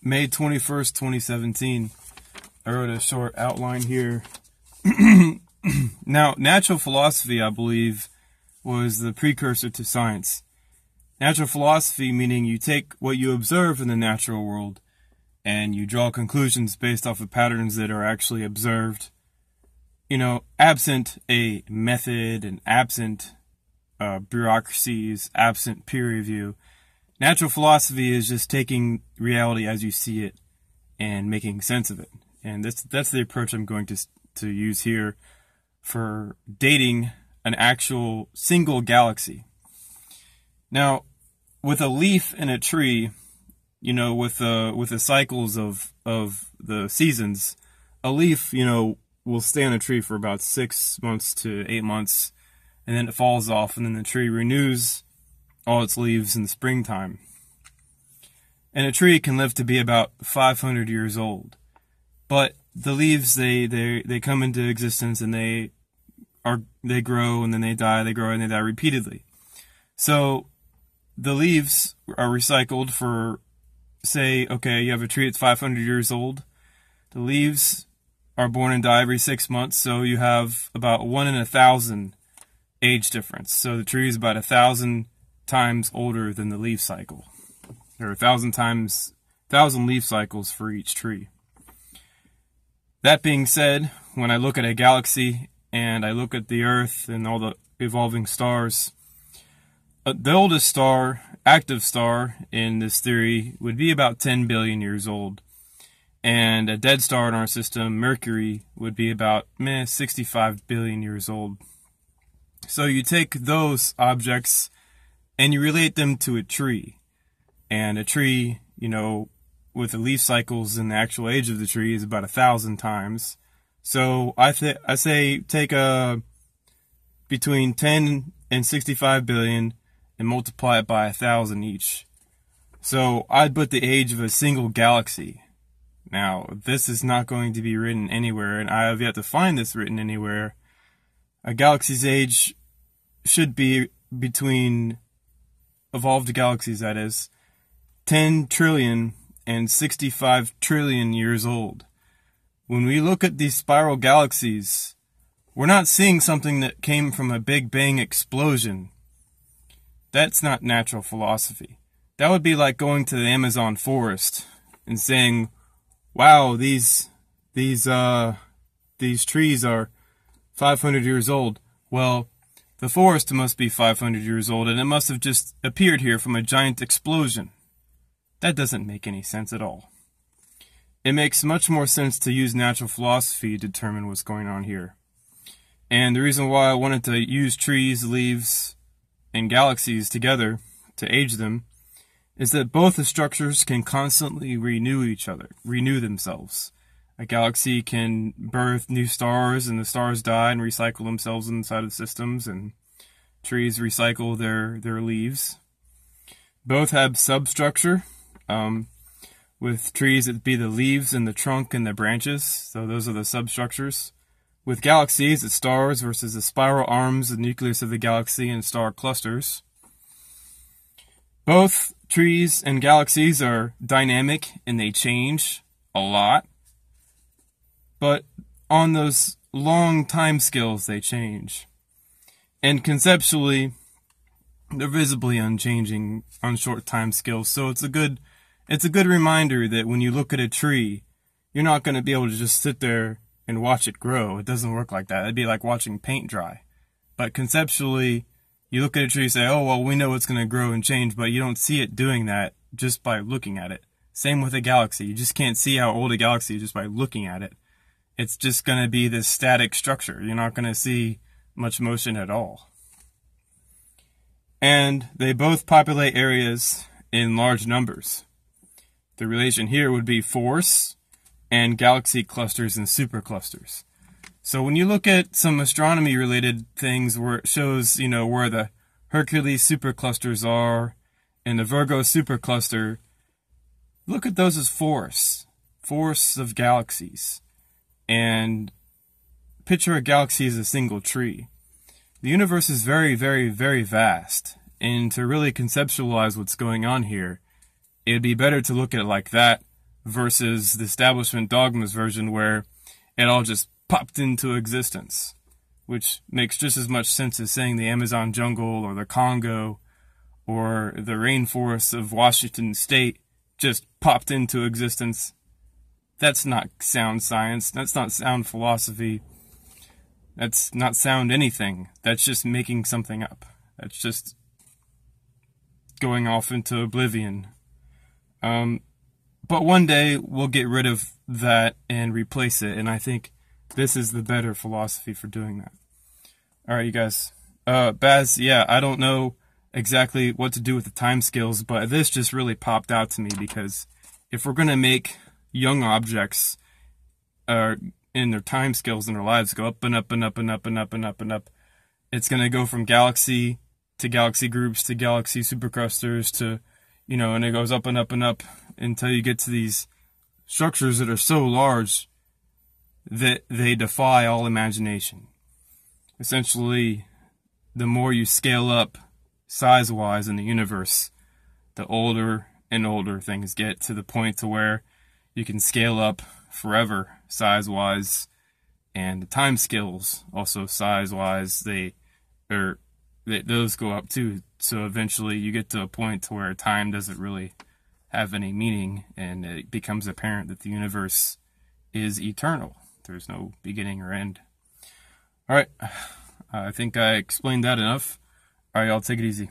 May 21st, 2017. I wrote a short outline here. Now, natural philosophy, I believe, was the precursor to science. Natural philosophy meaning you take what you observe in the natural world and you draw conclusions based off of patterns that are actually observed, absent a method and absent bureaucracies, absent peer review. Natural philosophy is just taking reality as you see it and making sense of it. And that's the approach I'm going to use here for dating an actual single galaxy. Now, with a leaf in a tree, with the cycles of the seasons, a leaf, will stay on a tree for about 6 months to 8 months, and then it falls off, and then the tree renews all its leaves in the springtime. And a tree can live to be about 500 years old. But the leaves, they come into existence, and they grow, and then they die, they grow, and they die repeatedly. So the leaves are recycled for, say, okay, you have a tree that's 500 years old. The leaves are born and die every 6 months, so you have about 1 in 1,000 age difference. So the tree is about 1,000 times older than the leaf cycle. There are 1,000 leaf cycles for each tree. That being said, when I look at a galaxy and I look at the Earth and all the evolving stars, the oldest star, active star in this theory, would be about 10 billion years old. And a dead star in our system, Mercury, would be about 65 billion years old. So you take those objects and you relate them to a tree. And a tree, with the leaf cycles and the actual age of the tree is about 1,000 times. So I say take between 10 and 65 billion and multiply it by 1,000 each. So I'd put the age of a single galaxy. Now, this is not going to be written anywhere, and I have yet to find this written anywhere. A galaxy's age should be between evolved galaxies, that is, 10 trillion and 65 trillion years old. When we look at these spiral galaxies, we're not seeing something that came from a Big Bang explosion. That's not natural philosophy. That would be like going to the Amazon forest and saying, wow, these trees are 500 years old. Well, the forest must be 500 years old, and it must have just appeared here from a giant explosion. That doesn't make any sense at all. It makes much more sense to use natural philosophy to determine what's going on here. And the reason why I wanted to use trees, leaves, and galaxies together to age them is that both the structures can constantly renew themselves. A galaxy can birth new stars, and the stars die and recycle themselves inside of systems, and trees recycle their leaves. Both have substructure, with trees it'd be the leaves and the trunk and the branches, so those are the substructures. With galaxies, it's stars versus the spiral arms, the nucleus of the galaxy, and star clusters. Both trees and galaxies are dynamic and they change a lot. But on those long time scales, they change. And conceptually, they're visibly unchanging on short time scales. So it's a good reminder that when you look at a tree, you're not going to be able to just sit there and watch it grow. It doesn't work like that. It'd be like watching paint dry. But conceptually, you look at a tree and say, oh, well, we know it's going to grow and change, but you don't see it doing that just by looking at it. Same with a galaxy. You just can't see how old a galaxy is just by looking at it. It's just going to be this static structure. You're not going to see much motion at all. And they both populate areas in large numbers. The relation here would be force and galaxy clusters and superclusters. So when you look at some astronomy related things where it shows, where the Hercules superclusters are and the Virgo supercluster, look at those as force of galaxies. And picture a galaxy as a single tree. The universe is very, very, very vast. And to really conceptualize what's going on here, it'd be better to look at it like that versus the establishment dogmas version where it all just popped into existence, which makes just as much sense as saying the Amazon jungle or the Congo or the rainforests of Washington state just popped into existence. That's not sound science. That's not sound philosophy. That's not sound anything. That's just making something up. That's just going off into oblivion. But one day we'll get rid of that and replace it, and I think this is the better philosophy for doing that. Alright, you guys. Baz, yeah, I don't know exactly what to do with the time scales, but this just really popped out to me because if we're going to make young objects in their time scales in their lives go up and up and up and up and up and up and up, it's going to go from galaxy to galaxy groups to galaxy superclusters to, and it goes up and up and up until you get to these structures that are so large that they defy all imagination. Essentially, the more you scale up size-wise in the universe, the older and older things get, to the point to where you can scale up forever size-wise, and the time scales also size-wise, those go up too. So eventually you get to a point to where time doesn't really have any meaning, and it becomes apparent that the universe is eternal. There's no beginning or end. Alright, I think I explained that enough. Alright, y'all, take it easy.